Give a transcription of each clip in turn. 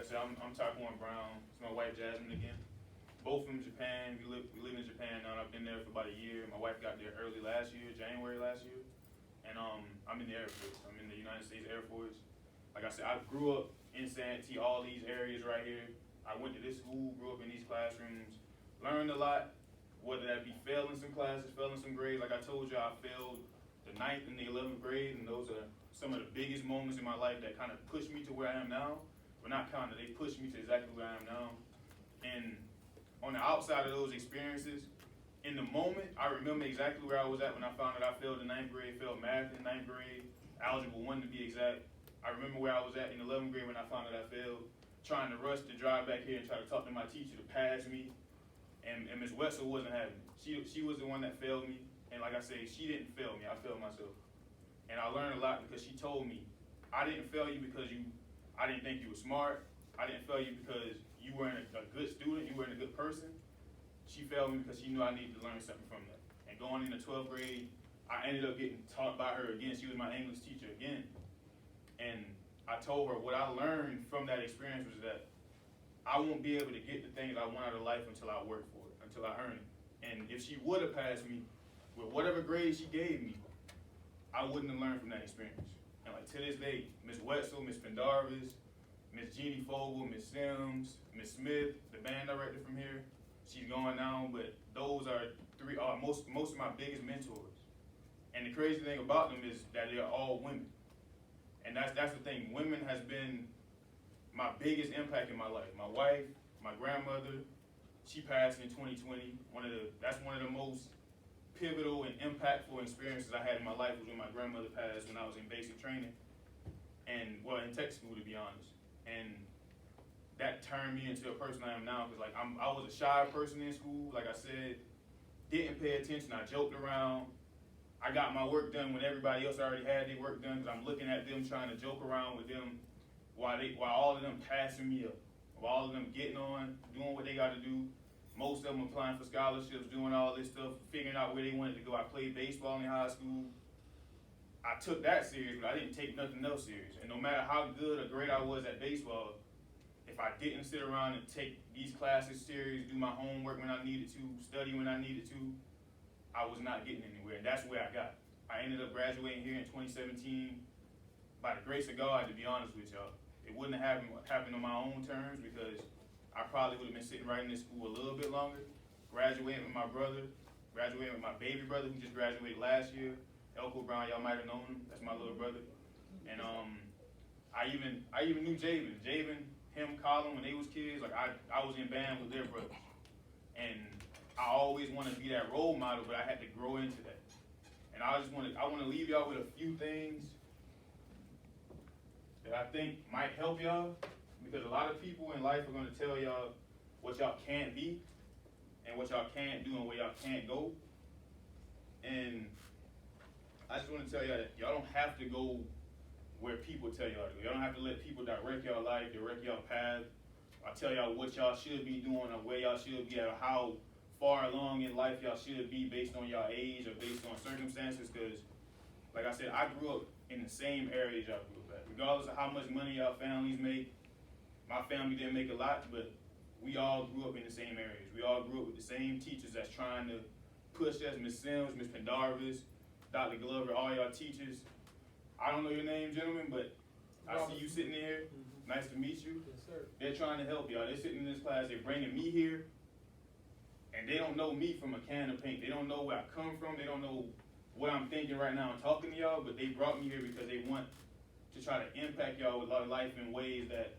I said, I'm Tyquan Brown. It's my wife Jasmine again. Both from Japan. We live in Japan now. And I've been there for about a year. My wife got there early last year, January last year, and I'm in the Air Force. I'm in the United States Air Force. Like I said, I grew up in Santee, all these areas right here. I went to this school, grew up in these classrooms, learned a lot. Whether that be failing some classes, failing some grades. Like I told you, I failed the 9th and the 11th grade, and those are some of the biggest moments in my life that kind of pushed me to where I am now. But not kind of, they pushed me to exactly where I am now. And on the outside of those experiences, in the moment, I remember exactly where I was at when I found out I failed the 9th grade, failed math in 9th grade, algebra 1 to be exact. I remember where I was at in 11th grade when I found out I failed, trying to rush to drive back here and try to talk to my teacher to pass me. And Ms. Wetzel wasn't having it. She was the one that failed me. And like I say, she didn't fail me. I failed myself. And I learned a lot because she told me, I didn't fail you because I didn't think you were smart. I didn't fail you because you weren't a good student. You weren't a good person. She failed me because she knew I needed to learn something from that. And going into 12th grade, I ended up getting taught by her again. She was my English teacher again. And I told her what I learned from that experience was that I won't be able to get the things I want out of life until I work for it, until I earn it. And if she would have passed me with whatever grade she gave me, I wouldn't have learned from that experience. And like to this day, Ms. Wetzel, Ms. Pendarvis, Ms. Jeannie Fogel, Ms. Sims, Ms. Smith, the band director from here, she's gone now, but those are most of my biggest mentors. And the crazy thing about them is that they're all women. And that's the thing. Women has been my biggest impact in my life. My wife, my grandmother, she passed in 2020. That's one of the most pivotal and impactful experiences I had in my life was when my grandmother passed when I was in basic training, and well, in tech school to be honest. And that turned me into a person I am now because like I was a shy person in school. Like I said, didn't pay attention. I joked around. I got my work done when everybody else already had their work done because I'm looking at them trying to joke around with them. While all of them passing me up, while all of them getting on, doing what they got to do, most of them applying for scholarships, doing all this stuff, figuring out where they wanted to go. I played baseball in high school. I took that serious, but I didn't take nothing else serious. And no matter how good or great I was at baseball, if I didn't sit around and take these classes serious, do my homework when I needed to, study when I needed to, I was not getting anywhere. And that's where I got. I ended up graduating here in 2017 by the grace of God, to be honest with y'all. It wouldn't have happened on my own terms because I probably would have been sitting right in this school a little bit longer. Graduating with my brother, graduating with my baby brother who just graduated last year. Elko Brown, y'all might have known him. That's my little brother. And I even knew Javen, him, Colin, when they was kids. Like I was in band with their brothers, and I always wanted to be that role model, but I had to grow into that. And I want to leave y'all with a few things that I think might help y'all, because a lot of people in life are going to tell y'all what y'all can't be and what y'all can't do and where y'all can't go. And I just want to tell y'all that y'all don't have to go where people tell y'all to go. Y'all don't have to let people direct y'all life, direct y'all path. I tell y'all what y'all should be doing or where y'all should be at or how far along in life y'all should be based on y'all age or based on circumstances, because like I said, I grew up in the same area y'all grew up at. Regardless of how much money y'all families make, my family didn't make a lot, but we all grew up in the same areas. We all grew up with the same teachers that's trying to push us, Ms. Sims, Ms. Pendarvis, Dr. Glover, all y'all teachers. I don't know your name, gentlemen, but I see you sitting here. Nice to meet you. Yes, sir. They're trying to help y'all. They're sitting in this class, they're bringing me here, and they don't know me from a can of paint. They don't know where I come from. They don't know what I'm thinking right now and talking to y'all, but they brought me here because they want to try to impact y'all with life in ways that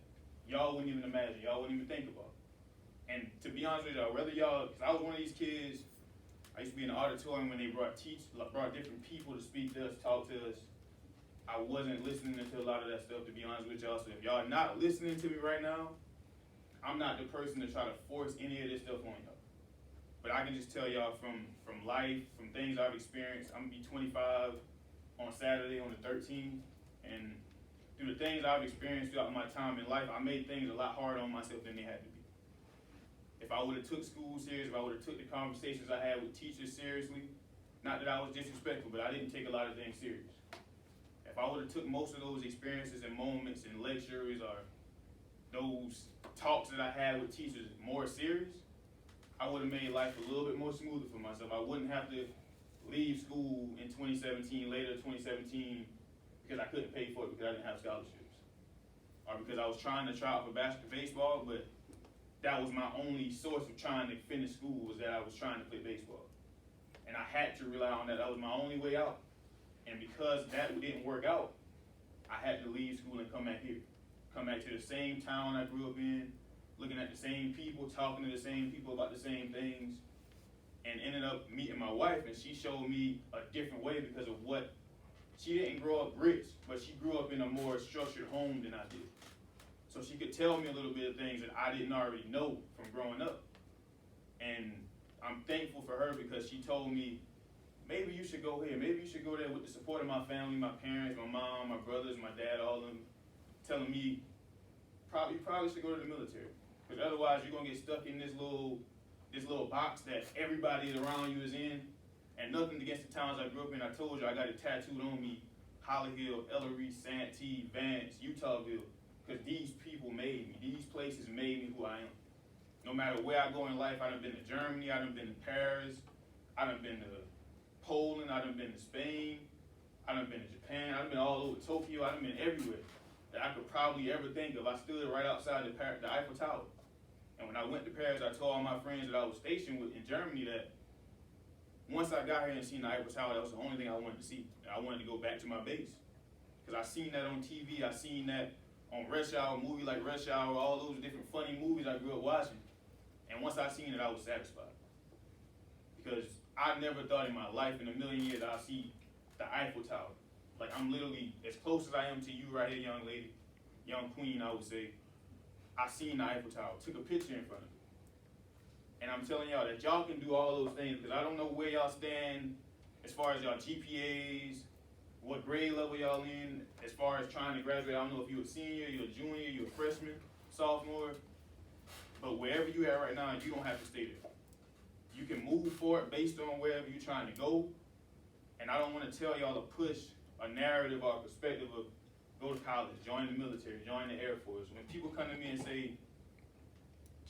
y'all wouldn't even imagine, y'all wouldn't even think about. And to be honest with y'all, whether y'all, because I was one of these kids, I used to be in the auditorium when they brought different people to speak to us, talk to us. I wasn't listening to a lot of that stuff, to be honest with y'all. So if y'all not listening to me right now, I'm not the person to try to force any of this stuff on y'all. But I can just tell y'all from life, from things I've experienced. I'm gonna be 25 on Saturday on the 13th, and through the things I've experienced throughout my time in life, I made things a lot harder on myself than they had to be. If I would have took school serious, if I would have took the conversations I had with teachers seriously, not that I was disrespectful, but I didn't take a lot of things serious. If I would have took most of those experiences and moments and lectures or those talks that I had with teachers more serious, I would have made life a little bit more smoother for myself. I wouldn't have to leave school in 2017, later 2017, because I couldn't pay for it because I didn't have scholarships. Or because I was trying to try out for baseball, but that was my only source of trying to finish school, was that I was trying to play baseball. And I had to rely on that. That was my only way out. And because that didn't work out, I had to leave school and come back here. Come back to the same town I grew up in, looking at the same people, talking to the same people about the same things, and ended up meeting my wife, and she showed me a different way because of what, she didn't grow up rich, but she grew up in a more structured home than I did. So she could tell me a little bit of things that I didn't already know from growing up. And I'm thankful for her because she told me, maybe you should go here, maybe you should go there, with the support of my family, my parents, my mom, my brothers, my dad, all of them, telling me, you probably should go to the military. Because otherwise you're gonna get stuck in this little box that everybody around you is in. And nothing against the towns I grew up in. I told you I got it tattooed on me: Holly Hill, Ellery, Santee, Vance, Utahville. Because these people made me. These places made me who I am. No matter where I go in life, I done been to Germany, I done been to Paris, I done been to Poland, I done been to Spain, I done been to Japan, I done been all over Tokyo, I done been everywhere that I could probably ever think of. I stood right outside the Eiffel Tower. And when I went to Paris, I told all my friends that I was stationed with in Germany that once I got here and seen the Eiffel Tower, that was the only thing I wanted to see. And I wanted to go back to my base. Because I seen that on TV, I seen that on Rush Hour, a movie like Rush Hour, all those different funny movies I grew up watching. And once I seen it, I was satisfied. Because I never thought in my life in a million years I'd see the Eiffel Tower. Like, I'm literally as close as I am to you right here, young lady, young queen, I would say. I seen the Eiffel Tower, took a picture in front of it. And I'm telling y'all that y'all can do all those things, because I don't know where y'all stand as far as y'all GPAs, what grade level y'all in, as far as trying to graduate. I don't know if you're a senior, you're a junior, you're a freshman, sophomore, but wherever you at right now, you don't have to stay there. You can move forward based on wherever you're trying to go. And I don't want to tell y'all to push a narrative or a perspective of go to college, join the military, join the Air Force. When people come to me and say,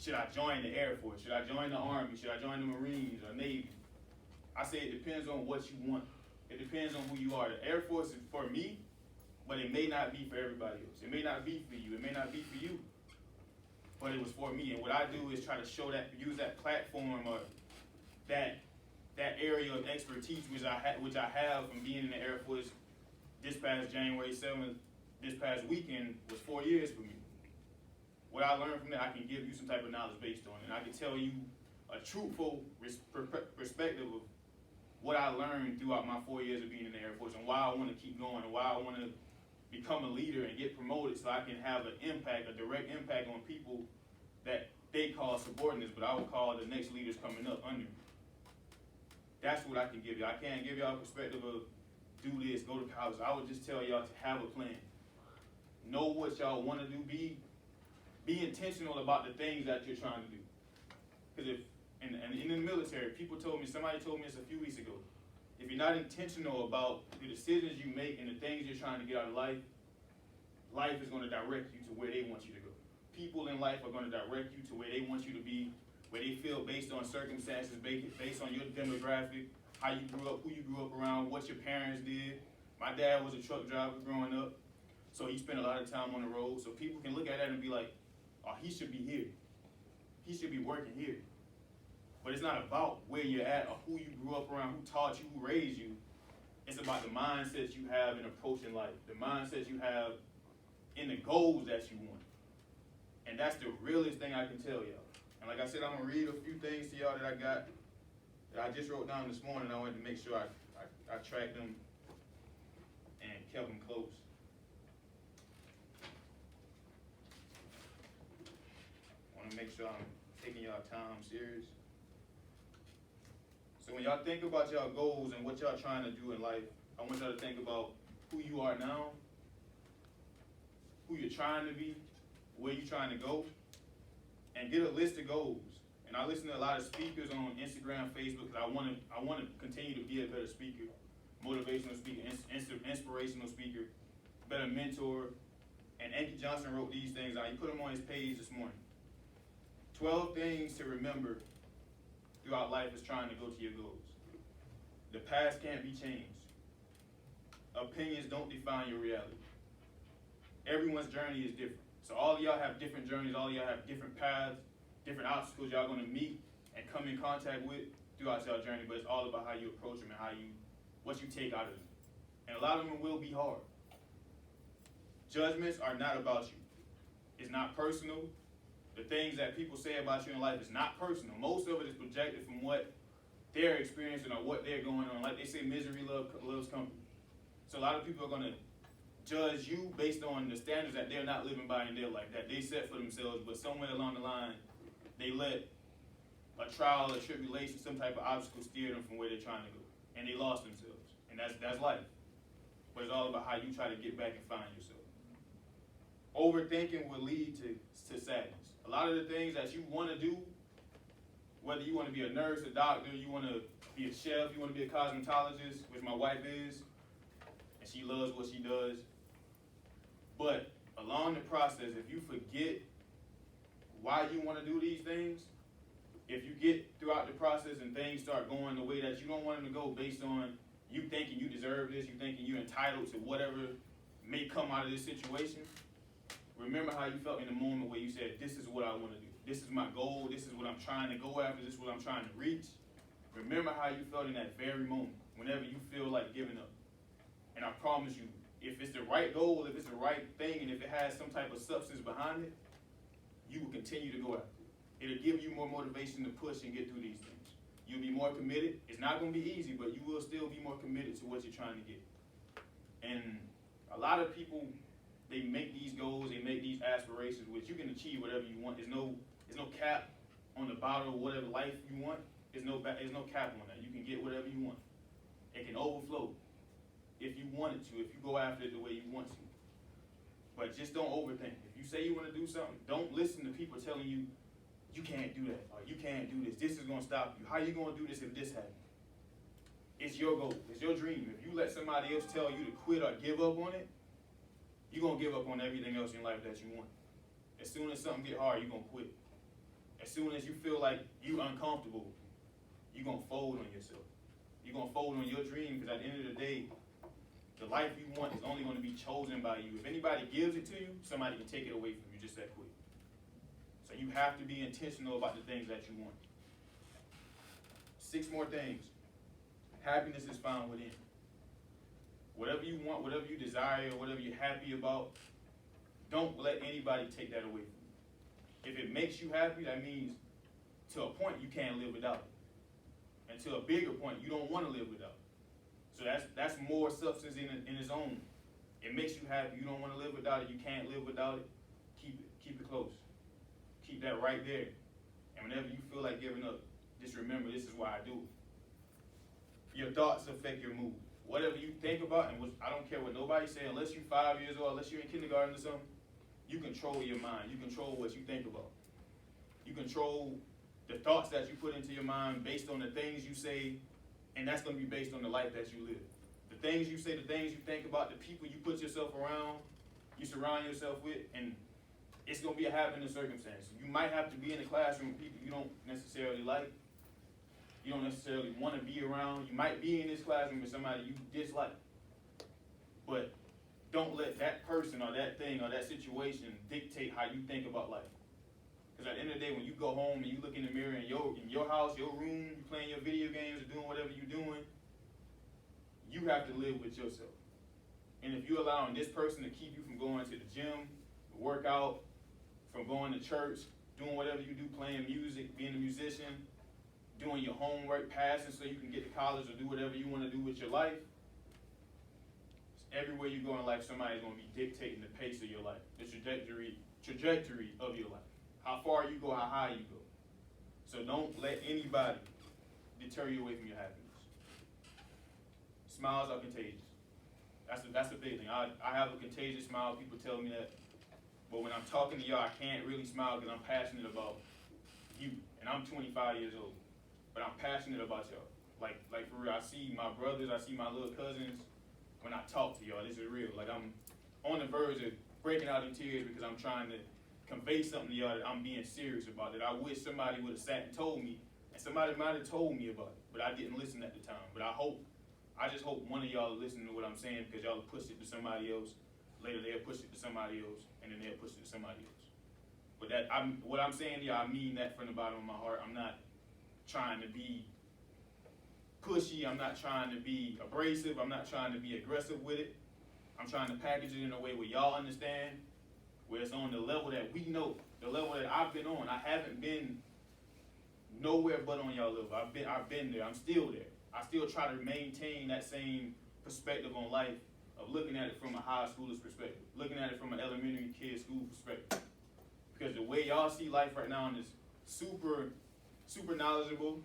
should I join the Air Force? Should I join the Army? Should I join the Marines or Navy? I say it depends on what you want. It depends on who you are. The Air Force is for me, but it may not be for everybody else. It may not be for you. It may not be for you. But it was for me. And what I do is try to show that, use that platform or that area of expertise which I have from being in the Air Force. This past January 7th, this past weekend was 4 years for me. What I learned from that, I can give you some type of knowledge based on it. And I can tell you a truthful perspective of what I learned throughout my 4 years of being in the Air Force and why I want to keep going and why I want to become a leader and get promoted so I can have an impact, a direct impact on people that they call subordinates, but I would call the next leaders coming up under me. That's what I can give you. I can't give y'all a perspective of do this, go to college. I would just tell y'all to have a plan. Know what y'all want to do. Be intentional about the things that you're trying to do. Because if in the military, somebody told me this a few weeks ago, if you're not intentional about the decisions you make and the things you're trying to get out of life, life is going to direct you to where they want you to go. People in life are going to direct you to where they want you to be, where they feel based on circumstances, based on your demographic, how you grew up, who you grew up around, what your parents did. My dad was a truck driver growing up, so he spent a lot of time on the road. So people can look at that and be like, oh, he should be here. He should be working here. But it's not about where you're at or who you grew up around, who taught you, who raised you. It's about the mindsets you have in approaching life, the mindsets you have in the goals that you want. And that's the realest thing I can tell y'all. And like I said, I'm going to read a few things to y'all that I got, that I just wrote down this morning. I wanted to make sure I tracked them and kept them close. I want to make sure I'm taking y'all time serious. So when y'all think about y'all goals and what y'all trying to do in life, I want y'all to think about who you are now, who you're trying to be, where you're trying to go, and get a list of goals. And I listen to a lot of speakers on Instagram, Facebook, because I want to continue to be a better speaker, motivational speaker, inspirational speaker, better mentor. And Anki Johnson wrote these things out. He put them on his page this morning. 12 things to remember throughout life is trying to go to your goals. The past can't be changed. Opinions don't define your reality. Everyone's journey is different. So all of y'all have different journeys, all of y'all have different paths, different obstacles y'all gonna meet and come in contact with throughout your journey, but it's all about how you approach them and what you take out of them. And a lot of them will be hard. Judgments are not about you. It's not personal. The things that people say about you in life is not personal. Most of it is projected from what they're experiencing or what they're going on. Like they say, misery loves company. So a lot of people are gonna judge you based on the standards that they're not living by in their life, that they set for themselves, but somewhere along the line, they let a trial, a tribulation, some type of obstacle steer them from where they're trying to go. And they lost themselves. And that's life. But it's all about how you try to get back and find yourself. Overthinking will lead to sadness. A lot of the things that you want to do, whether you want to be a nurse, a doctor, you want to be a chef, you want to be a cosmetologist, which my wife is, and she loves what she does. But along the process, if you forget why you want to do these things, if you get throughout the process and things start going the way that you don't want them to go based on you thinking you deserve this, you thinking you're entitled to whatever may come out of this situation, remember how you felt in the moment where you said, this is what I want to do. This is my goal. This is what I'm trying to go after. This is what I'm trying to reach. Remember how you felt in that very moment, whenever you feel like giving up. And I promise you, if it's the right goal, if it's the right thing, and if it has some type of substance behind it, you will continue to go after it. It'll give you more motivation to push and get through these things. You'll be more committed. It's not going to be easy, but you will still be more committed to what you're trying to get. And a lot of people, they make these goals, they make these aspirations, which you can achieve whatever you want. There's no cap on the bottle of whatever life you want. There's no cap on that. You can get whatever you want. It can overflow if you want it to, if you go after it the way you want to. But just don't overthink. If you say you want to do something, don't listen to people telling you, you can't do that, or you can't do this. This is going to stop you. How are you going to do this if this happens? It's your goal. It's your dream. If you let somebody else tell you to quit or give up on it, you're going to give up on everything else in life that you want. As soon as something get hard, you're going to quit. As soon as you feel like you're uncomfortable, you're going to fold on yourself. You're going to fold on your dream, because at the end of the day, the life you want is only going to be chosen by you. If anybody gives it to you, somebody can take it away from you just that quick. So you have to be intentional about the things that you want. 6 more things. Happiness is found within. Whatever you want, whatever you desire, whatever you're happy about, don't let anybody take that away from you. If it makes you happy, that means to a point you can't live without it. And to a bigger point, you don't want to live without it. So that's more substance in its own. It makes you happy. You don't want to live without it. You can't live without it. Keep it close. Keep that right there. And whenever you feel like giving up, just remember, this is why I do it. Your thoughts affect your mood. Whatever you think about, and I don't care what nobody say, unless you're 5 years old, unless you're in kindergarten or something, you control your mind. You control what you think about. You control the thoughts that you put into your mind based on the things you say, and that's going to be based on the life that you live. The things you say, the things you think about, the people you put yourself around, you surround yourself with, and it's going to be a happening circumstance. You might have to be in a classroom with people you don't necessarily like. You don't necessarily want to be around. You might be in this classroom with somebody you dislike. But don't let that person or that thing or that situation dictate how you think about life. Because at the end of the day, when you go home and you look in the mirror in your house, your room, you're playing your video games or doing whatever you're doing, you have to live with yourself. And if you're allowing this person to keep you from going to the gym, work out, from going to church, doing whatever you do, playing music, being a musician, doing your homework, passing so you can get to college or do whatever you want to do with your life, everywhere you go in life, somebody's going to be dictating the pace of your life, the trajectory of your life. How far you go, how high you go. So don't let anybody deter you away from your happiness. Smiles are contagious. That's the big thing. I have a contagious smile. People tell me that. But when I'm talking to y'all, I can't really smile because I'm passionate about you. And I'm 25 years old. But I'm passionate about y'all. Like for real, I see my brothers, I see my little cousins. When I talk to y'all, this is real. Like I'm on the verge of breaking out in tears because I'm trying to convey something to y'all that I'm being serious about, that I wish somebody would have sat and told me, and somebody might have told me about it, but I didn't listen at the time. But I just hope one of y'all listening to what I'm saying, because y'all push it to somebody else. Later they'll push it to somebody else, and then they'll push it to somebody else. But what I'm saying to y'all, I mean that from the bottom of my heart. I'm not trying to be pushy. I'm not trying to be abrasive. I'm not trying to be aggressive with it. I'm trying to package it in a way where y'all understand, where it's on the level that we know, the level that I've been on. I haven't been nowhere but on y'all level. I've been there. I'm still there. I still try to maintain that same perspective on life of looking at it from a high schooler's perspective, looking at it from an elementary kid school perspective. Because the way y'all see life right now is super, super knowledgeable.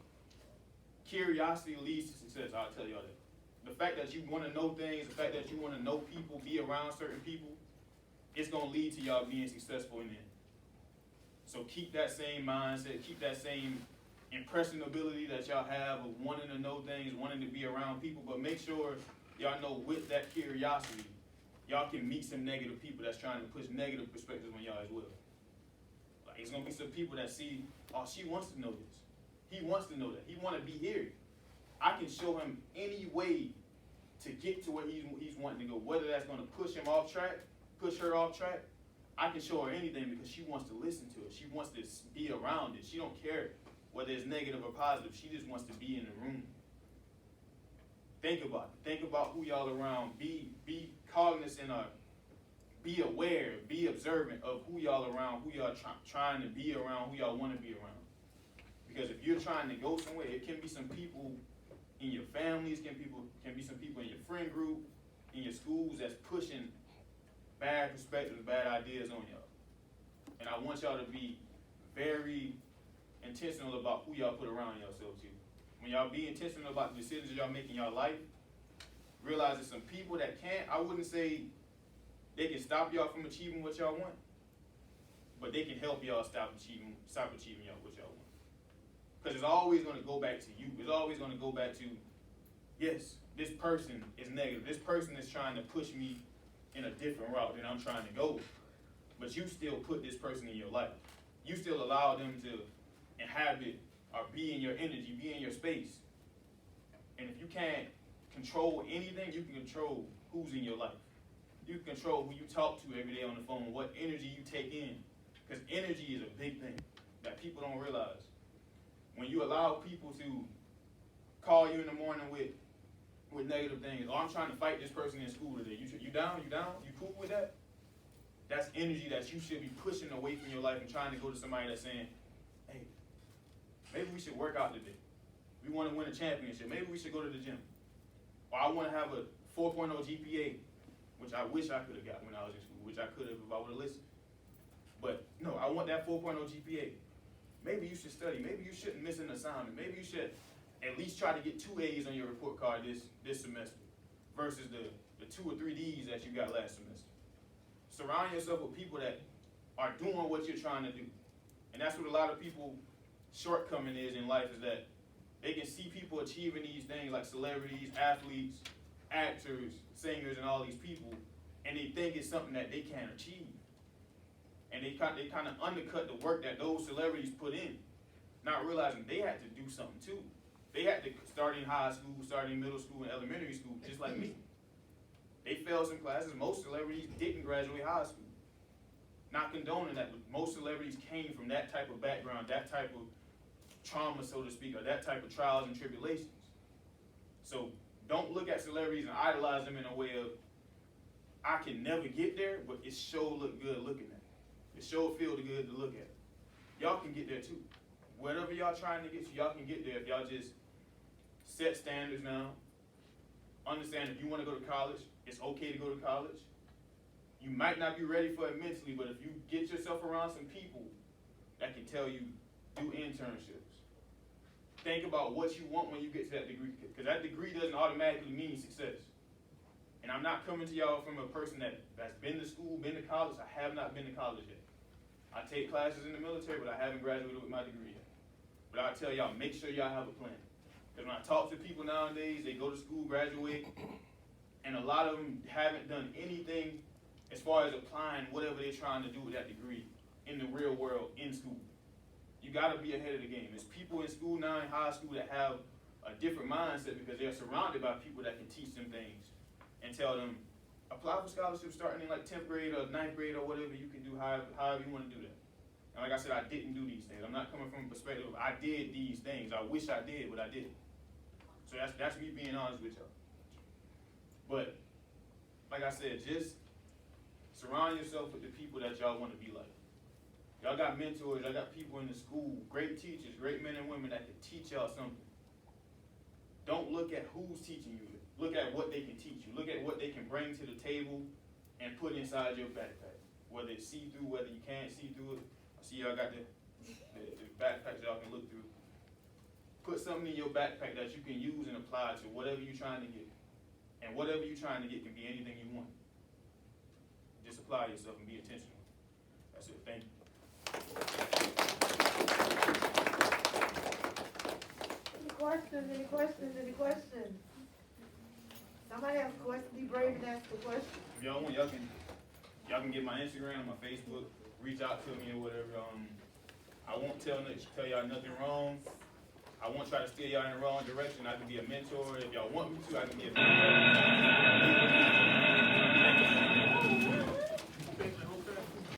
Curiosity leads to success, I'll tell y'all that. The fact that you want to know things, the fact that you want to know people, be around certain people, it's going to lead to y'all being successful in it. So keep that same mindset, keep that same impressionability that y'all have of wanting to know things, wanting to be around people, but make sure y'all know with that curiosity, y'all can meet some negative people that's trying to push negative perspectives on y'all as well. Like, it's going to be some people that see, oh, she wants to know this. He wants to know that. He want to be here. I can show him any way to get to where he's wanting to go, whether that's going to push him off track, push her off track. I can show her anything because she wants to listen to it. She wants to be around it. She don't care whether it's negative or positive. She just wants to be in the room. Think about it. Think about who y'all around. Be cognizant of, be aware, be observant of who y'all around, who y'all trying to be around, who y'all want to be around. Because if you're trying to go somewhere, it can be some people in your families, can be some people in your friend group, in your schools that's pushing bad perspectives, bad ideas on y'all. And I want y'all to be very intentional about who y'all put around yourselves here. When y'all be intentional about the decisions y'all make in y'all life, realize there's some people that can't, I wouldn't say they can stop y'all from achieving what y'all want, but they can help y'all stop achieving y'all what y'all want. Because it's always going to go back to you. It's always going to go back to, yes, this person is negative. This person is trying to push me in a different route than I'm trying to go. But you still put this person in your life. You still allow them to inhabit or be in your energy, be in your space. And if you can't control anything, you can control who's in your life. You can control who you talk to every day on the phone, what energy you take in. Because energy is a big thing that people don't realize. When you allow people to call you in the morning with negative things, oh, I'm trying to fight this person in school today. You down? You cool with that? That's energy that you should be pushing away from your life and trying to go to somebody that's saying, hey, maybe we should work out today. We want to win a championship. Maybe we should go to the gym. Or I want to have a 4.0 GPA, which I wish I could have got when I was in school, which I could have if I would have listened. But no, I want that 4.0 GPA. Maybe you should study. Maybe you shouldn't miss an assignment. Maybe you should at least try to get 2 A's on your report card this semester versus the 2 or 3 D's that you got last semester. Surround yourself with people that are doing what you're trying to do. And that's what a lot of people shortcoming is in life, is that they can see people achieving these things like celebrities, athletes, actors, singers, and all these people, and they think it's something that they can't achieve. And they kind of undercut the work that those celebrities put in, not realizing they had to do something too. They had to start in high school, start in middle school, and elementary school, just like me. They failed some classes. Most celebrities didn't graduate high school. Not condoning that, but most celebrities came from that type of background, that type of trauma, so to speak, or that type of trials and tribulations. So don't look at celebrities and idolize them in a way of, I can never get there, but it sure look good looking at. It sure feel good to look at. Y'all can get there too. Whatever y'all trying to get to, y'all can get there if y'all just set standards now. Understand if you want to go to college, it's okay to go to college. You might not be ready for it mentally, but if you get yourself around some people that can tell you, do internships. Think about what you want when you get to that degree, because that degree doesn't automatically mean success. And I'm not coming to y'all from a person that's been to school, been to college. I have not been to college yet. I take classes in the military, but I haven't graduated with my degree yet. But I tell y'all, make sure y'all have a plan. Because when I talk to people nowadays, they go to school, graduate, and a lot of them haven't done anything as far as applying whatever they're trying to do with that degree in the real world in school. You got to be ahead of the game. There's people in school now, in high school, that have a different mindset because they're surrounded by people that can teach them things and tell them, apply for scholarships starting in like 10th grade or 9th grade or whatever you can do, however you want to do that. And like I said, I didn't do these things. I'm not coming from a perspective of I did these things. I wish I did, but I didn't. So that's me being honest with y'all. But like I said, just surround yourself with the people that y'all want to be like. Y'all got mentors, y'all got people in the school, great teachers, great men and women that can teach y'all something. Don't look at who's teaching you. Look at what they can teach you. Look at what they can bring to the table and put inside your backpack. Whether it's see-through, whether you can't see through it. I see y'all got the backpacks y'all can look through. Put something in your backpack that you can use and apply to whatever you're trying to get. And whatever you're trying to get can be anything you want. Just apply yourself and be intentional. That's it. Thank you. Any questions? Somebody has a question, be brave and ask a question. If y'all want, y'all can get my Instagram, my Facebook, reach out to me or whatever. I won't tell y'all nothing wrong. I won't try to steer y'all in the wrong direction. I can be a mentor. If y'all want me to, I can be a mentor.